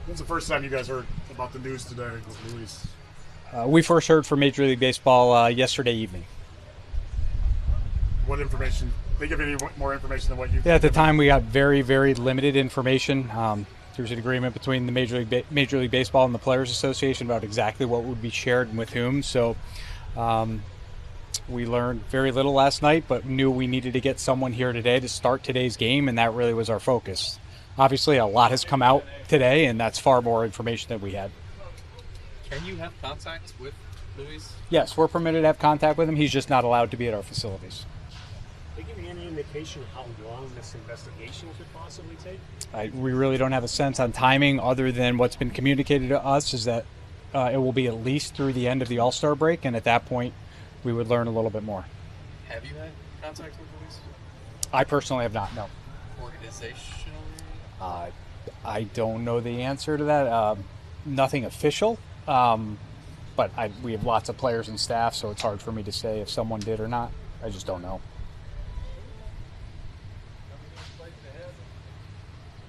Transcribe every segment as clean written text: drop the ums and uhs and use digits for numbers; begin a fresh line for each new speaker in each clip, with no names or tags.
When's the first time you guys heard about the news today with Luis?
We first heard from Major League Baseball yesterday evening.
What information? They give any more information than what you?
Yeah, at the time we got very, very limited information. There was an agreement between the Major League Baseball and the Players Association about exactly what would be shared and with whom. So we learned very little last night, but knew we needed to get someone here today to start today's game, and that really was our focus. Obviously, a lot has come out today, and that's far more information than we had.
Can you have contact with Luis?
Yes, we're permitted to have contact with him. He's just not allowed to be at our facilities.
They give you any indication how long this investigation could possibly take?
We really don't have a sense on timing other than what's been communicated to us is that it will be at least through the end of the All-Star break, and at that point, we would learn a little bit more.
Have you had contact with Luis?
I personally have not, no.
Organizationally?
I don't know the answer to that. Nothing official, but we have lots of players and staff, so it's hard for me to say if someone did or not. I just don't know.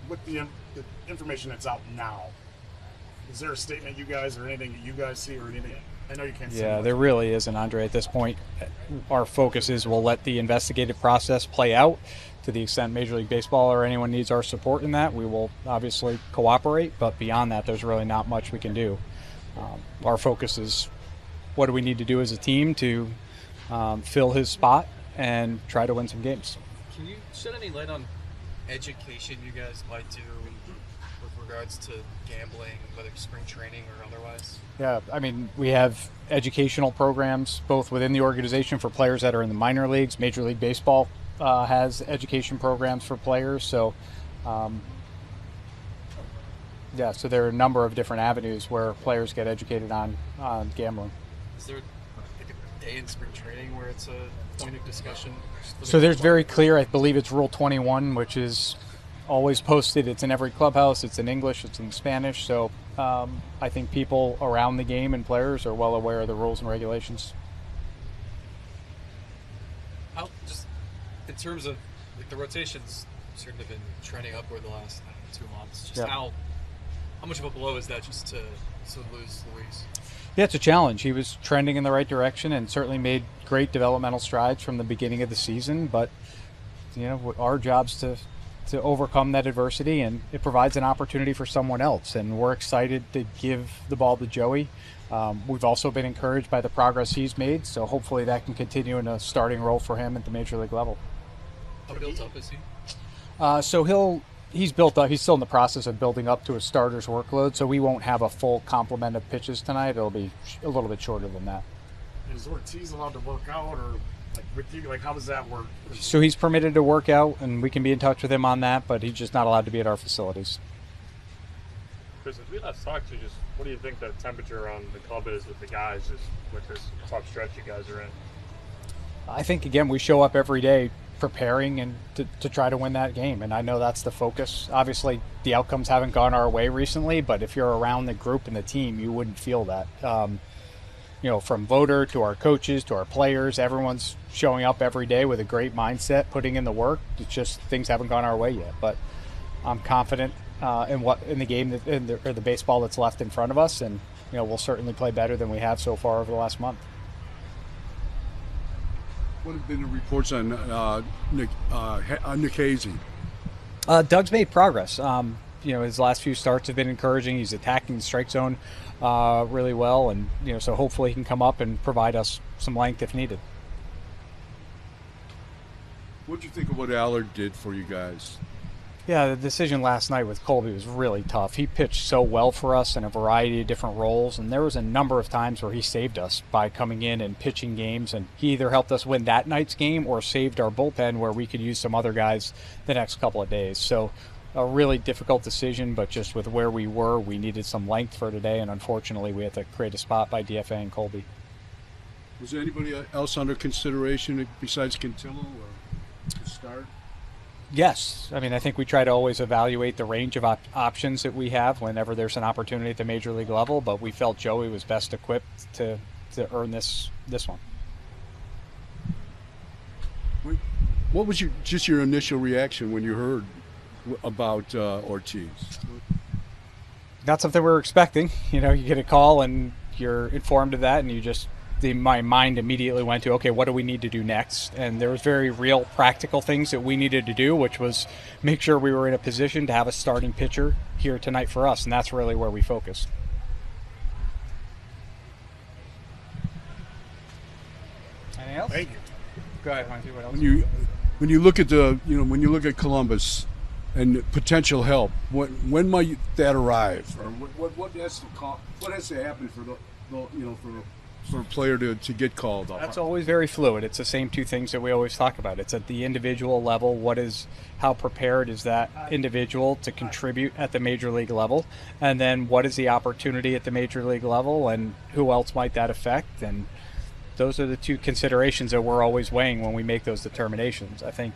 With the information that's out now, is there a statement you guys or anything that you guys see or anything? I know you can't see.
Yeah, there really isn't, Andre, at this point. Our focus is we'll let the investigative process play out. To the extent Major League Baseball or anyone needs our support in that, we will obviously cooperate, but beyond that, there's really not much we can do. Our focus is what do we need to do as a team to fill his spot and try to win some games.
Can you shed any light on education you guys might do with regards to gambling, whether spring training or otherwise?
Yeah, I mean, we have educational programs both within the organization for players that are in the minor leagues. Major League Baseball has education programs for players. So, so there are a number of different avenues where players get educated on gambling.
Is there like a day in spring training where it's a point of discussion?
So there's very clear, I believe it's Rule 21, which is always posted. It's in every clubhouse. It's in English. It's in Spanish. So I think people around the game and players are well aware of the rules and regulations.
How, just in terms of like the rotations, certainly been trending upward the last 2 months. Just how much of a blow is that just to lose Luis?
Yeah, it's a challenge. He was trending in the right direction and certainly made great developmental strides from the beginning of the season. But our job's to overcome that adversity, and it provides an opportunity for someone else. And we're excited to give the ball to Joey. We've also been encouraged by the progress he's made, so hopefully that can continue in a starting role for him at the major league level.
How built up is he?
So he's built up. He's still in the process of building up to a starter's workload, so we won't have a full complement of pitches tonight. It'll be a little bit shorter than that.
Is Ortiz allowed to work out, or with you? How does that work?
So he's permitted to work out, and we can be in touch with him on that, but he's just not allowed to be at our facilities.
Chris, as we last talked to, just what do you think the temperature on the club is with the guys, just with this tough stretch you guys are in?
I think, again, we show up every day preparing and to try to win that game, and I know that's the focus. Obviously, the outcomes haven't gone our way recently, but if you're around the group and the team, you wouldn't feel that. From voter to our coaches to our players, everyone's showing up every day with a great mindset, putting in the work. It's just things haven't gone our way yet, but I'm confident in the game or the baseball that's left in front of us, and we'll certainly play better than we have so far over the last month.
What have been the reports on Nick Hazy?
Doug's made progress. His last few starts have been encouraging. He's attacking the strike zone really well, and so hopefully he can come up and provide us some length if needed.
What do you think of what Allard did for you guys?
Yeah, the decision last night with Colby was really tough. He pitched so well for us in a variety of different roles, and there was a number of times where he saved us by coming in and pitching games, and he either helped us win that night's game or saved our bullpen where we could use some other guys the next couple of days. So a really difficult decision, but just with where we were, we needed some length for today, and unfortunately we had to create a spot by DFA and Colby.
Was there anybody else under consideration besides Quintillo or to start?
Yes. I mean, I think we try to always evaluate the range of options that we have whenever there's an opportunity at the major league level, but we felt Joey was best equipped to earn this one.
What was your initial reaction when you heard about Ortiz?
not something we were expecting. You know, you get a call and you're informed of that, and my mind immediately went to, okay, what do we need to do next? And there was very real practical things that we needed to do, which was make sure we were in a position to have a starting pitcher here tonight for us, and that's really where we focused. Anything else?
Thank you.
Go ahead, Monty. What else?
When you look at Columbus and potential help, when might that arrive, or what has to happen for a player to get called up?
That's always very fluid. It's the same two things that we always talk about. It's at the individual level. How prepared is that individual to contribute at the major league level? And then what is the opportunity at the major league level, and who else might that affect? And those are the two considerations that we're always weighing when we make those determinations. I think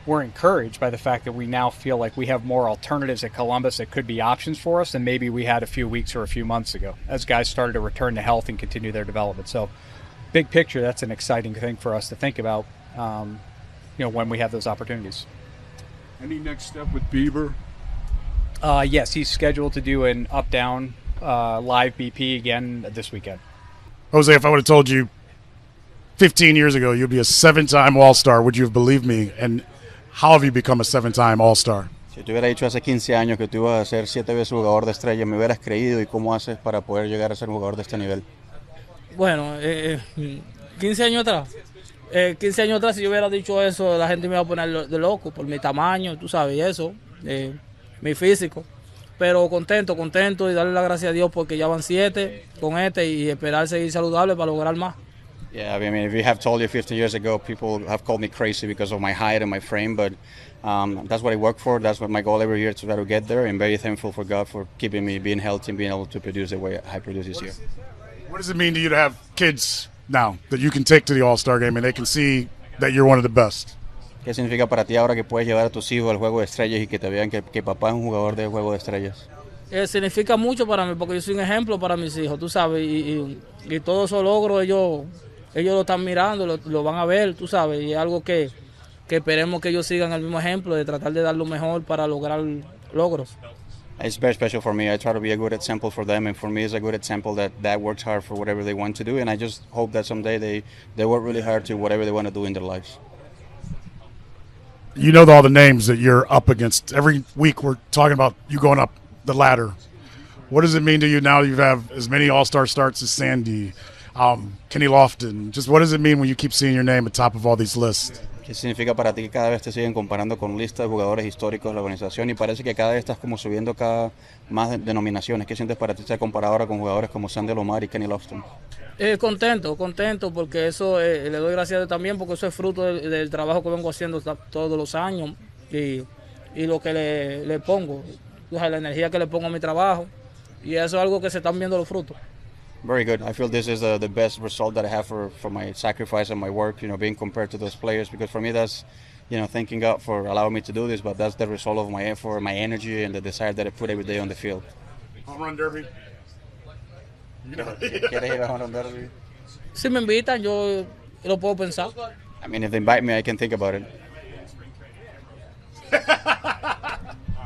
we're encouraged by the fact that we now feel like we have more alternatives at Columbus that could be options for us than maybe we had a few weeks or a few months ago as guys started to return to health and continue their development. So big picture, that's an exciting thing for us to think about, when we have those opportunities.
Any next step with Bieber?
Yes, he's scheduled to do an up-down live BP again this weekend.
Jose, if I would have told you 15 years ago you'd be a 7-time All-Star, would you have believed me? And how have you become a 7-time All-Star?
Si te hubiera dicho hace 15 años que tú ibas a ser 7 veces jugador de estrella, ¿me hubieras creído? ¿Y cómo haces para poder llegar a ser un jugador de este nivel?
Bueno, 15 años atrás. 15 años atrás, si yo hubiera dicho eso, la gente me iba a poner de loco por mi tamaño, tú sabes, y eso, mi físico. Pero contento y darle las gracias a Dios porque ya van 7 con y esperar seguir saludable para lograr más.
Yeah, I mean, if you have told you 50 years ago, people have called me crazy because of my height and my frame, but that's what I work for. That's what my goal every year, to try to get there. I'm very thankful for God for keeping me being healthy and being able to produce the way I produce this year.
What does it mean to you to have kids now that you can take to the All-Star game and they can see that you're one of the best?
¿Qué significa para ti ahora que puedes llevar a tus hijos al juego de estrellas y que te vean que papá es un jugador de juego de estrellas?
Significa mucho para mí porque yo soy un ejemplo para mis hijos, tú sabes, y todos esos logros ellos lo están mirando, lo van a ver, tú sabes, y es algo que esperemos que ellos sigan el mismo ejemplo de tratar de dar lo mejor para lograr logros.
It's very special for me. I try to be a good example for them, and for me it's a good example that works hard for whatever they want to do, and I just hope that someday they work really hard to whatever they want to do in their lives.
You know all the names that you're up against. Every week we're talking about you going up the ladder. What does it mean to you now you have as many All-Star starts as Sandy, Kenny Lofton? Just what does it mean when you keep seeing your name at top of all these lists?
¿Qué significa para ti que cada vez te siguen comparando con listas de jugadores históricos de la organización y parece que cada vez estás como subiendo cada más denominaciones? ¿Qué sientes para ti ser comparado ahora con jugadores como Sandy Alomar y Kenny Lofton?
Contento porque eso le doy gracias a Dios también porque eso es fruto del trabajo que vengo haciendo todos los años y lo que le pongo, la energía que le pongo a mi trabajo, y eso es algo que se están viendo los frutos.
Very good. I feel this is the best result that I have for my sacrifice and my work, being compared to those players, because for me that's, thanking God for allowing me to do this, but that's the result of my effort, my energy, and the desire that I put every day on the field.
Home run derby.
¿Quieres ir a home run derby?
Si me invitan, yo lo puedo pensar.
I mean, if they invite me, I can think about it.